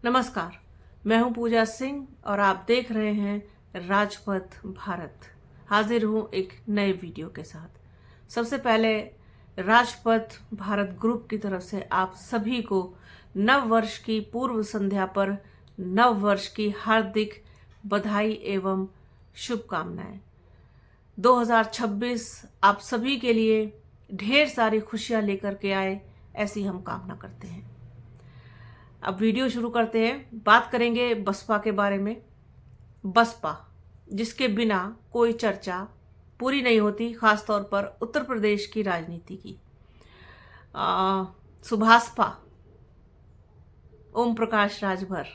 नमस्कार, मैं हूं पूजा सिंह और आप देख रहे हैं राजपथ भारत। हाजिर हूं एक नए वीडियो के साथ। सबसे पहले राजपथ भारत ग्रुप की तरफ से आप सभी को नव वर्ष की पूर्व संध्या पर नव वर्ष की हार्दिक बधाई एवं शुभकामनाएं। 2026 आप सभी के लिए ढेर सारी खुशियां लेकर के आए, ऐसी हम कामना करते हैं। अब वीडियो शुरू करते हैं। बात करेंगे बसपा के बारे में। बसपा जिसके बिना कोई चर्चा पूरी नहीं होती, खासतौर पर उत्तर प्रदेश की राजनीति की। सुभाषपा, ओम प्रकाश राजभर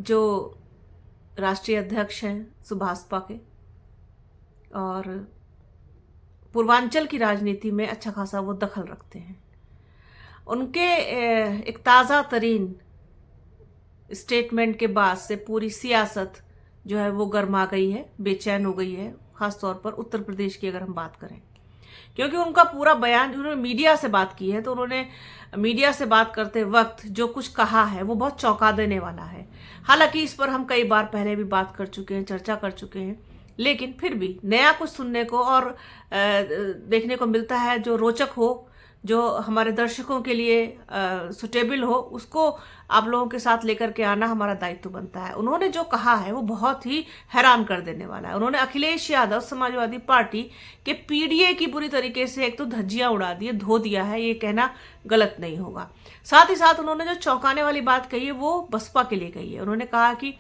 जो राष्ट्रीय अध्यक्ष हैं सुभाषपा के, और पूर्वांचल की राजनीति में अच्छा खासा वो दखल रखते हैं। उनके एक ताज़ा तरीन स्टेटमेंट के बाद से पूरी सियासत जो है वो गर्मा गई है, बेचैन हो गई है, खासतौर पर उत्तर प्रदेश की अगर हम बात करें। क्योंकि उनका पूरा बयान, उन्होंने मीडिया से बात की है, तो उन्होंने मीडिया से बात करते वक्त जो कुछ कहा है वो बहुत चौंका देने वाला है। हालांकि इस पर हम कई बार पहले भी बात कर चुके हैं, चर्चा कर चुके हैं, लेकिन फिर भी नया कुछ सुनने को और देखने को मिलता है जो रोचक हो, जो हमारे दर्शकों के लिए सुटेबल हो, उसको आप लोगों के साथ लेकर के आना हमारा दायित्व बनता है। उन्होंने जो कहा है वो बहुत ही हैरान कर देने वाला है। उन्होंने अखिलेश यादव समाजवादी पार्टी के पीडीए की पूरी तरीके से एक तो धज्जियां उड़ा दी, धो दिया है, ये कहना गलत नहीं होगा। साथ ही साथ उन्होंने जो चौंकाने वाली बात कही है वो बसपा के लिए कही है। उन्होंने कहा कि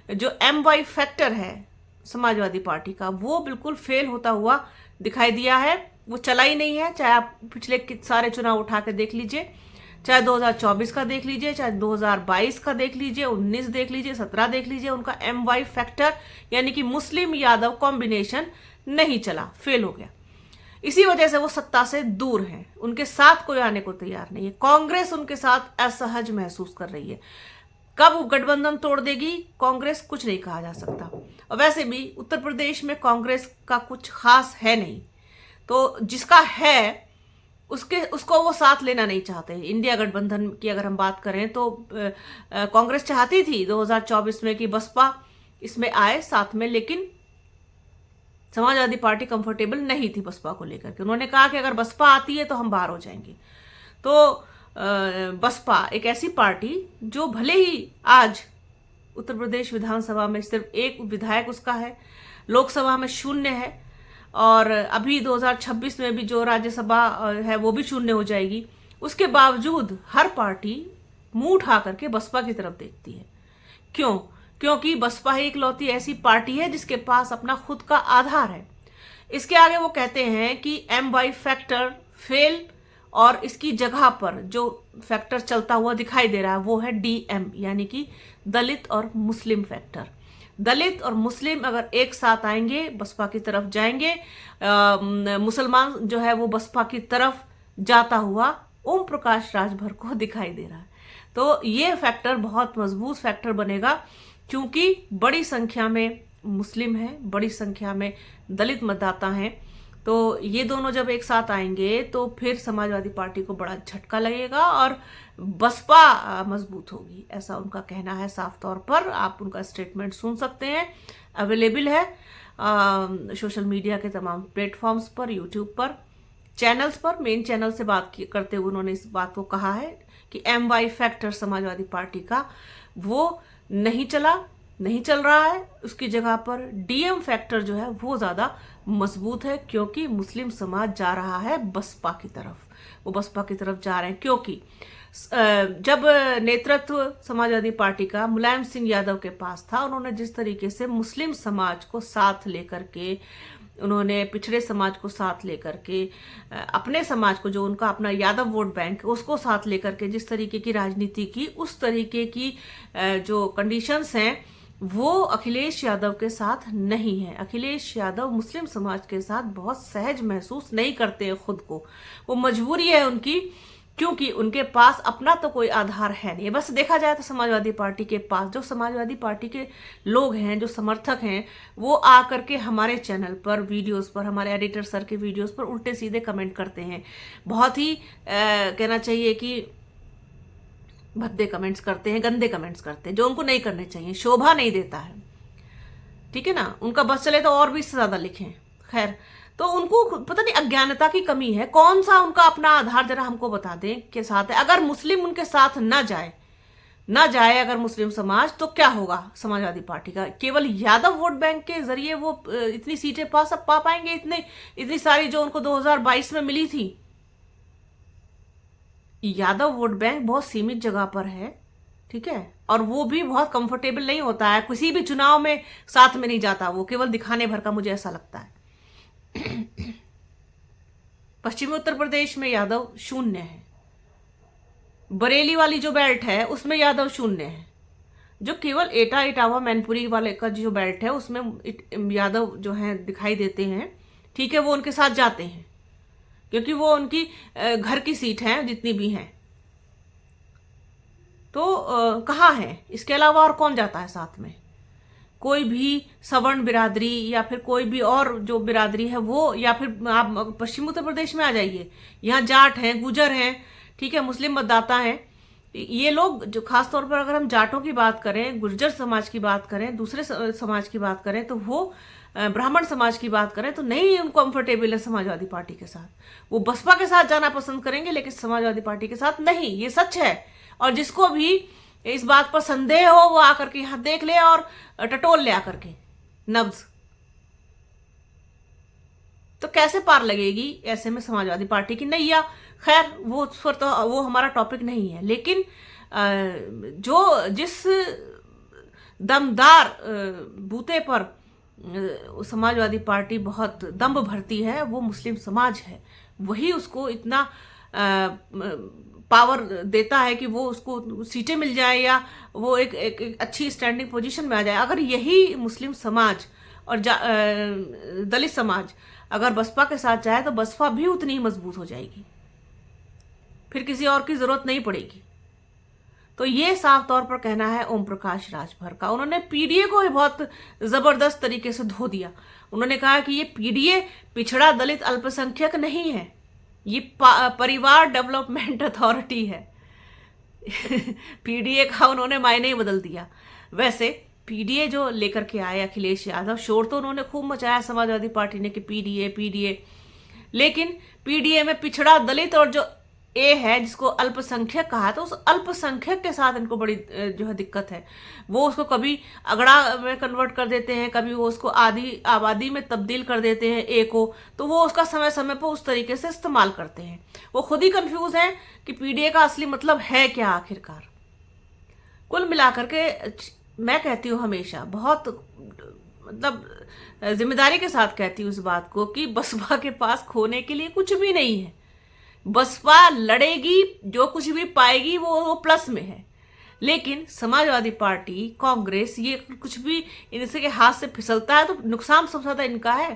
जो MY फैक्टर है समाजवादी पार्टी का, वो बिल्कुल फेल होता हुआ दिखाई दिया है। वो चला ही नहीं है। चाहे आप पिछले सारे चुनाव उठा के देख लीजिए, चाहे 2024 का देख लीजिए, चाहे 2022 का देख लीजिए, 19 देख लीजिए, 17 देख लीजिए, उनका MY फैक्टर यानी कि मुस्लिम यादव कॉम्बिनेशन नहीं चला, फेल हो गया। इसी वजह से वो सत्ता से दूर हैं, उनके साथ कोई आने को तैयार नहीं है। कांग्रेस उनके साथ असहज महसूस कर रही है। कब वो गठबंधन तोड़ देगी कांग्रेस, कुछ नहीं कहा जा सकता। और वैसे भी उत्तर प्रदेश में कांग्रेस का कुछ खास है नहीं, तो जिसका है उसको वो साथ लेना नहीं चाहते। इंडिया गठबंधन की अगर हम बात करें तो कांग्रेस चाहती थी 2024 में कि बसपा इसमें आए साथ में, लेकिन समाजवादी पार्टी कंफर्टेबल नहीं थी बसपा को लेकर के। उन्होंने कहा कि अगर बसपा आती है तो हम बाहर हो जाएंगे। तो बसपा एक ऐसी पार्टी जो भले ही आज उत्तर प्रदेश विधानसभा में सिर्फ एक विधायक उसका है, लोकसभा में शून्य है, और अभी 2026 में भी जो राज्यसभा है वो भी शून्य हो जाएगी, उसके बावजूद हर पार्टी मुंह उठा करके बसपा की तरफ देखती है। क्यों? क्योंकि बसपा ही इकलौती ऐसी पार्टी है जिसके पास अपना खुद का आधार है। इसके आगे वो कहते हैं कि MY फैक्टर फेल, और इसकी जगह पर जो फैक्टर चलता हुआ दिखाई दे रहा है वो है DM यानी कि दलित और मुस्लिम फैक्टर। दलित और मुस्लिम अगर एक साथ आएंगे, बसपा की तरफ जाएंगे, मुसलमान जो है वो बसपा की तरफ जाता हुआ ओम प्रकाश राजभर को दिखाई दे रहा है। तो ये फैक्टर बहुत मजबूत फैक्टर बनेगा, क्योंकि बड़ी संख्या में मुस्लिम हैं, बड़ी संख्या में दलित मतदाता हैं। तो ये दोनों जब एक साथ आएंगे तो फिर समाजवादी पार्टी को बड़ा झटका लगेगा और बसपा मजबूत होगी, ऐसा उनका कहना है। साफ तौर पर आप उनका स्टेटमेंट सुन सकते हैं, अवेलेबल है सोशल मीडिया के तमाम प्लेटफॉर्म्स पर, यूट्यूब पर, चैनल्स पर। मेन चैनल से बात करते हुए उन्होंने इस बात को कहा है कि MY फैक्टर समाजवादी पार्टी का वो नहीं चल रहा है, उसकी जगह पर DM फैक्टर जो है वो ज्यादा मजबूत है, क्योंकि मुस्लिम समाज जा रहा है बसपा की तरफ। वो बसपा की तरफ जा रहे हैं क्योंकि जब नेतृत्व समाजवादी पार्टी का मुलायम सिंह यादव के पास था, उन्होंने जिस तरीके से मुस्लिम समाज को साथ लेकर के, उन्होंने पिछड़े समाज को साथ लेकर के, अपने समाज को जो उनका अपना यादव वोट बैंक उसको साथ लेकर के जिस तरीके की राजनीति की, उस तरीके की जो कंडीशंस हैं वो अखिलेश यादव के साथ नहीं है। अखिलेश यादव मुस्लिम समाज के साथ बहुत सहज महसूस नहीं करते हैं खुद को। वो मजबूरी है उनकी, क्योंकि उनके पास अपना तो कोई आधार है नहीं। बस देखा जाए तो समाजवादी पार्टी के पास जो समाजवादी पार्टी के लोग हैं, जो समर्थक हैं, वो आकर के हमारे चैनल पर, वीडियोस पर, हमारे एडिटर सर के वीडियोस पर उल्टे सीधे कमेंट करते हैं। बहुत ही कहना चाहिए कि भद्दे कमेंट्स करते हैं, गंदे कमेंट्स करते हैं, जो उनको नहीं करने चाहिए, शोभा नहीं देता है, ठीक है ना। उनका बस चले तो और भी इससे ज्यादा लिखें। खैर, तो उनको पता नहीं अज्ञानता की कमी है, कौन सा उनका अपना आधार जरा हमको बता दें के साथ है। अगर मुस्लिम उनके साथ ना जाए अगर मुस्लिम समाज, तो क्या होगा समाजवादी पार्टी का? केवल यादव वोट बैंक के जरिए वो इतनी सीटें पा पाएंगे, इतनी सारी जो उनको 2022 में मिली थी। यादव वोट बैंक बहुत सीमित जगह पर है, ठीक है, और वो भी बहुत कंफर्टेबल नहीं होता है, किसी भी चुनाव में साथ में नहीं जाता, वो केवल दिखाने भर का, मुझे ऐसा लगता है। पश्चिमी उत्तर प्रदेश में यादव 0 है, बरेली वाली जो बेल्ट है उसमें यादव 0 है, जो केवल एटा इटावा मैनपुरी वाले का जो बेल्ट है उसमें यादव जो है दिखाई देते हैं, ठीक है, वो उनके साथ जाते हैं क्योंकि वो उनकी घर की सीट है जितनी भी हैं। तो कहाँ है, इसके अलावा और कौन जाता है साथ में? कोई भी सवर्ण बिरादरी या फिर कोई भी और जो बिरादरी है वो, या फिर आप पश्चिम उत्तर प्रदेश में आ जाइए, यहाँ जाट हैं, गुजर हैं, ठीक है, मुस्लिम मतदाता हैं, ये लोग जो खास तौर पर अगर हम जाटों की बात करें, गुर्जर समाज की बात करें, दूसरे समाज की बात करें, तो वो ब्राह्मण समाज की बात करें तो नहीं उनको कंफर्टेबल है समाजवादी पार्टी के साथ। वो बसपा के साथ जाना पसंद करेंगे लेकिन समाजवादी पार्टी के साथ नहीं, ये सच है। और जिसको भी इस बात पर संदेह हो वो आकर के यहाँ देख ले और टटोल ले आकर के नब्ज। तो कैसे पार लगेगी ऐसे में समाजवादी पार्टी की नैया? खैर, वो उस पर तो वो हमारा टॉपिक नहीं है, लेकिन जो जिस दमदार बूते पर समाजवादी पार्टी बहुत दम्भ भरती है वो मुस्लिम समाज है। वही उसको इतना पावर देता है कि वो उसको सीटें मिल जाए या वो एक अच्छी स्टैंडिंग पोजीशन में आ जाए। अगर यही मुस्लिम समाज और दलित समाज अगर बसपा के साथ जाए तो बसपा भी उतनी ही मजबूत हो जाएगी, फिर किसी और की जरूरत नहीं पड़ेगी। तो ये साफ तौर पर कहना है ओम प्रकाश राजभर का। उन्होंने पीडीए को भी बहुत जबरदस्त तरीके से धो दिया। उन्होंने कहा कि ये पीडीए पिछड़ा दलित अल्पसंख्यक नहीं है, ये परिवार डेवलपमेंट अथॉरिटी है। पीडीए का उन्होंने मायने ही बदल दिया। वैसे पीडीए जो लेकर के आए अखिलेश यादव, शोर तो उन्होंने खूब मचाया समाजवादी पार्टी ने कि पीडीए, लेकिन पीडीए में पिछड़ा दलित और जो ए है जिसको अल्पसंख्यक कहा, तो उस अल्पसंख्यक के साथ इनको बड़ी जो है दिक्कत है। वो उसको कभी अगड़ा में कन्वर्ट कर देते हैं, कभी वो उसको आधी आबादी में तब्दील कर देते हैं ए को, तो वो उसका समय समय पर उस तरीके से इस्तेमाल करते हैं। वो खुद ही कंफ्यूज हैं कि पीडीए का असली मतलब है क्या आखिरकार। कुल मिलाकर के मैं कहती हूँ हमेशा बहुत मतलब जिम्मेदारी के साथ कहती हूँ इस बात को कि बसपा के पास खोने के लिए कुछ भी नहीं है। बसपा लड़ेगी, जो कुछ भी पाएगी वो प्लस में है, लेकिन समाजवादी पार्टी, कांग्रेस, ये कुछ भी इनसे के हाथ से फिसलता है तो नुकसान सबसे ज्यादा इनका है।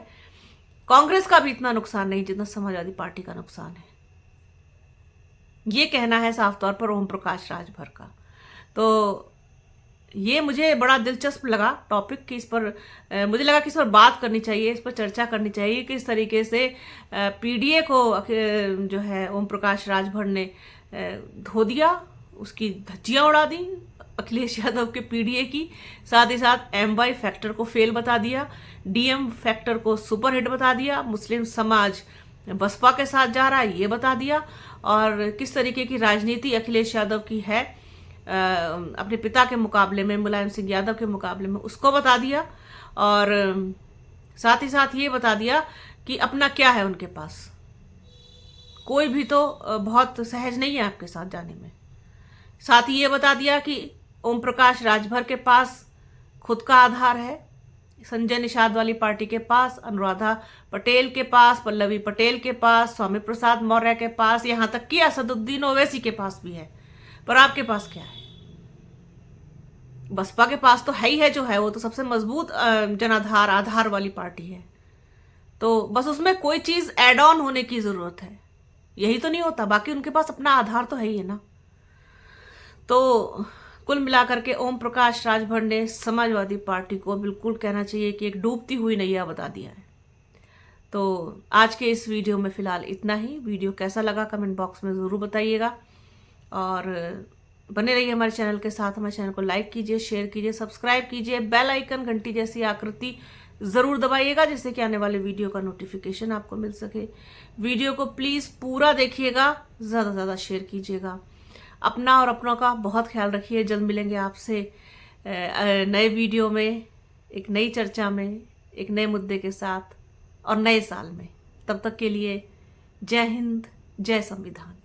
कांग्रेस का भी इतना नुकसान नहीं जितना समाजवादी पार्टी का नुकसान है। ये कहना है साफ तौर पर ओम प्रकाश राजभर का। तो ये मुझे बड़ा दिलचस्प लगा टॉपिक कि इस पर मुझे लगा कि इस पर बात करनी चाहिए, इस पर चर्चा करनी चाहिए कि इस तरीके से पीडीए को जो है ओम प्रकाश राजभर ने धो दिया, उसकी धज्जियां उड़ा दी अखिलेश यादव के पीडीए की। साथ ही साथ एमवाई फैक्टर को फेल बता दिया, डीएम फैक्टर को सुपरहिट बता दिया, मुस्लिम समाज बसपा के साथ जा रहा है ये बता दिया, और किस तरीके की राजनीति अखिलेश यादव की है अपने पिता के मुकाबले में, मुलायम सिंह यादव के मुकाबले में, उसको बता दिया। और साथ ही साथ ये बता दिया कि अपना क्या है उनके पास, कोई भी तो बहुत सहज नहीं है आपके साथ जाने में। साथ ही ये बता दिया कि ओम प्रकाश राजभर के पास खुद का आधार है, संजय निषाद वाली पार्टी के पास, अनुराधा पटेल के पास, पल्लवी पटेल के पास, स्वामी प्रसाद मौर्य के पास, यहाँ तक कि असदुद्दीन ओवैसी के पास भी है। पर आपके पास क्या है? बसपा के पास तो है ही है जो है, वो तो सबसे मजबूत जनाधार आधार वाली पार्टी है। तो बस उसमें कोई चीज एड ऑन होने की जरूरत है, यही तो नहीं होता। बाकी उनके पास अपना आधार तो है ही है ना। तो कुल मिलाकर के ओम प्रकाश राजभर ने समाजवादी पार्टी को बिल्कुल कहना चाहिए कि एक डूबती हुई नैया बता दिया है। तो आज के इस वीडियो में फिलहाल इतना ही। वीडियो कैसा लगा कमेंट बॉक्स में जरूर बताइएगा, और बने रहिए हमारे चैनल के साथ। हमारे चैनल को लाइक कीजिए, शेयर कीजिए, सब्सक्राइब कीजिए, बेल आइकन घंटी जैसी आकृति ज़रूर दबाइएगा जिससे कि आने वाले वीडियो का नोटिफिकेशन आपको मिल सके। वीडियो को प्लीज़ पूरा देखिएगा, ज़्यादा से ज़्यादा शेयर कीजिएगा। अपना और अपनों का बहुत ख्याल रखिए। जल्द मिलेंगे आपसे नए वीडियो में, एक नई चर्चा में, एक नए मुद्दे के साथ और नए साल में। तब तक के लिए जय हिंद, जय संविधान।